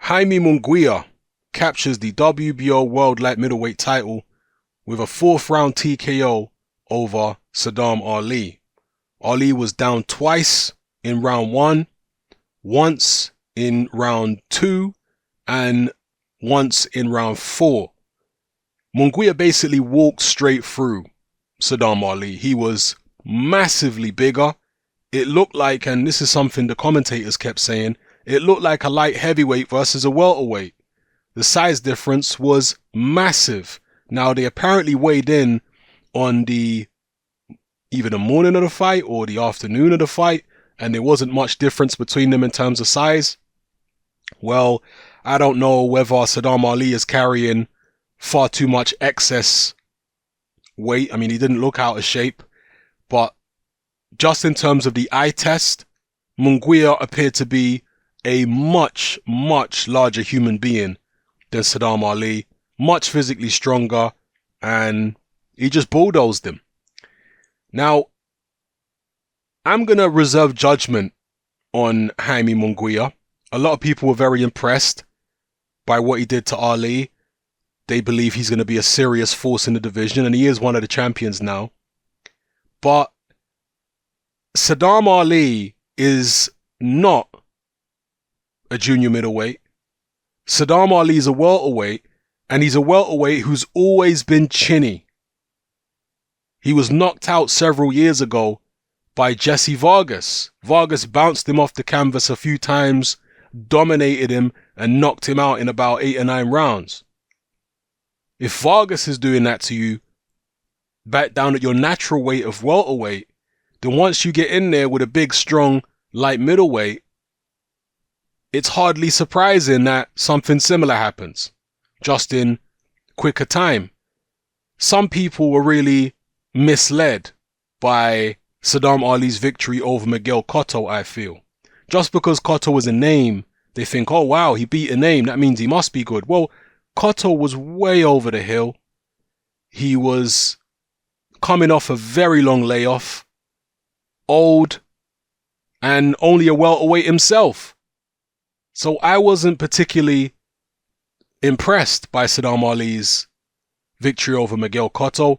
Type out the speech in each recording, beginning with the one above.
Jaime Munguia captures the WBO World Light Middleweight title with a fourth round TKO over Sadam Ali. Ali was down twice in round 1, once in round 2, and once in round 4. Munguia basically walked straight through Sadam Ali. He was massively bigger. It looked like, and this is something the commentators kept saying, it looked like a light heavyweight versus a welterweight. The size difference was massive. Now, they apparently weighed in on either the morning of the fight or the afternoon of the fight, and there wasn't much difference between them in terms of size. Well, I don't know whether Sadam Ali is carrying far too much excess weight. I mean, he didn't look out of shape, but just in terms of the eye test, Munguia appeared to be a much, much larger human being than Sadam Ali, much physically stronger, and he just bulldozed him. Now, I'm going to reserve judgment on Jaime Munguia. A lot of people were very impressed by what he did to Ali. They believe he's going to be a serious force in the division, and he is one of the champions now. But Sadam Ali is not a junior middleweight. Sadam Ali is a welterweight, and he's a welterweight who's always been chinny. He was knocked out several years ago by Jesse Vargas. Vargas bounced him off the canvas a few times, dominated him, and knocked him out in about 8 or 9 rounds. If Vargas is doing that to you, back down at your natural weight of welterweight, then once you get in there with a big, strong, light middleweight, it's hardly surprising that something similar happens, just in quicker time. Some people were really misled by Sadam Ali's victory over Miguel Cotto, I feel. Just because Cotto is a name, they think, oh wow, he beat a name, that means he must be good. Well, Cotto was way over the hill. He was coming off a very long layoff, old, and only a welterweight himself. So I wasn't particularly impressed by Sadam Ali's victory over Miguel Cotto.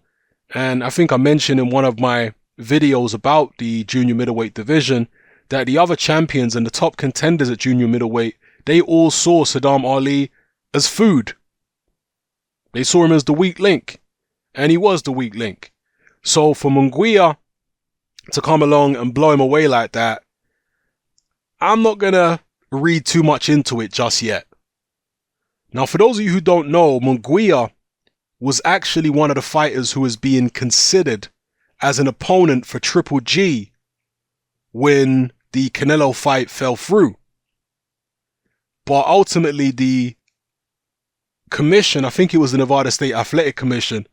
And I think I mentioned in one of my videos about the junior middleweight division that the other champions and the top contenders at junior middleweight, they all saw Sadam Ali as food. They saw him as the weak link, and he was the weak link. So for Munguia to come along and blow him away like that, I'm not going to read too much into it just yet. Now, for those of you who don't know, Munguia was actually one of the fighters who was being considered as an opponent for Triple G when the Canelo fight fell through. But ultimately, the commission, I think it was the Nevada State Athletic Commission,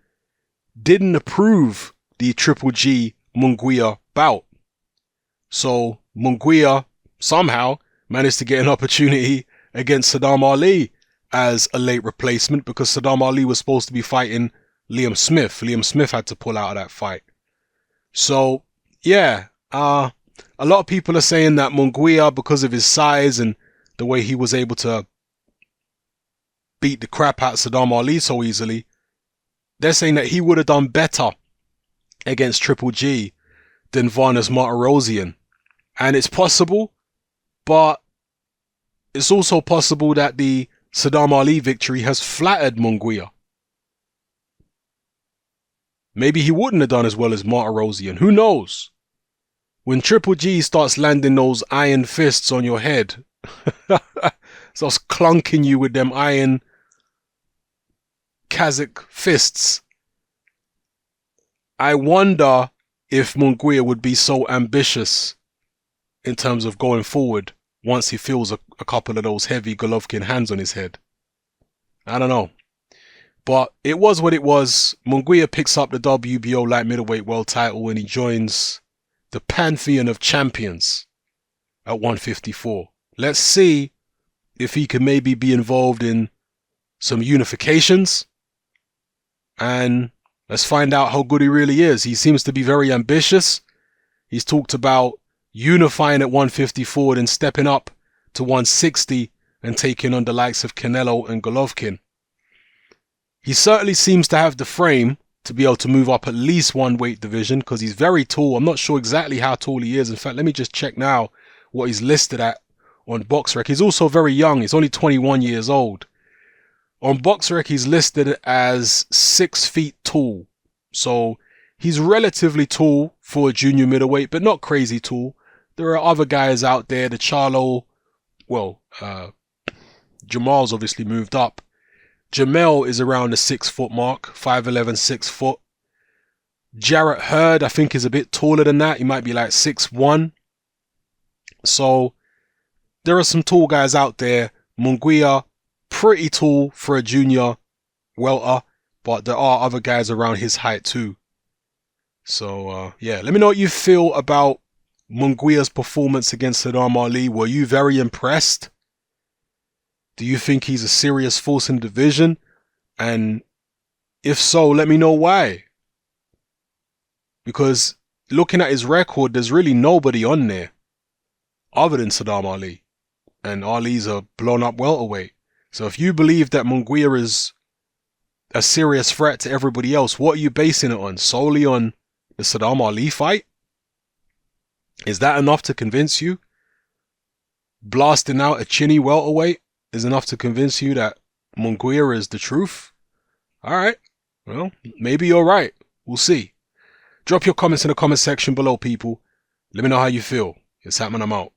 didn't approve the Triple G Munguia bout. So Munguia somehow managed to get an opportunity against Sadam Ali as a late replacement, because Sadam Ali was supposed to be fighting Liam Smith. Liam Smith had to pull out of that fight. So, yeah, a lot of people are saying that Munguia, because of his size and the way he was able to beat the crap out of Sadam Ali so easily, they're saying that he would have done better against Triple G than Varnes Martirosyan. And it's possible, but it's also possible that the Sadam Ali victory has flattered Munguia. Maybe he wouldn't have done as well as Martirosyan. Who knows? When Triple G starts landing those iron fists on your head, starts clunking you with them iron Kazakh fists, I wonder if Munguia would be so ambitious in terms of going forward once he feels a couple of those heavy Golovkin hands on his head. I don't know. But it was what it was. Munguia picks up the WBO light middleweight world title and he joins the pantheon of champions at 154. Let's see if he can maybe be involved in some unifications, and let's find out how good he really is. He seems to be very ambitious. He's talked about unifying at 154 and stepping up to 160 and taking on the likes of Canelo and Golovkin. He certainly seems to have the frame to be able to move up at least one weight division because he's very tall. I'm not sure exactly how tall he is. In fact, let me just check now what he's listed at on BoxRec. He's also very young. He's only 21 years old. On BoxRec, he's listed as 6 feet tall. So he's relatively tall for a junior middleweight, but not crazy tall. There are other guys out there. The Charlo, Jamal's obviously moved up. Jamel is around the 6 foot mark, 5'11", 6 foot. Jarrett Hurd, I think, is a bit taller than that. He might be like 6'1". So there are some tall guys out there. Munguia, pretty tall for a junior welter, but there are other guys around his height too. So yeah, let me know what you feel about Munguia's performance against Sadam Ali. Were you very impressed? Do you think he's a serious force in the division? And if so, let me know why. Because looking at his record, there's really nobody on there other than Sadam Ali. And Ali's a blown up welterweight. So if you believe that Munguia is a serious threat to everybody else, what are you basing it on? Solely on the Sadam Ali fight? Is that enough to convince you? Blasting out a chinny welterweight is enough to convince you that Munguia is the truth? Alright, well, maybe you're right. We'll see. Drop your comments in the comment section below, people. Let me know how you feel. It's happening, I'm out.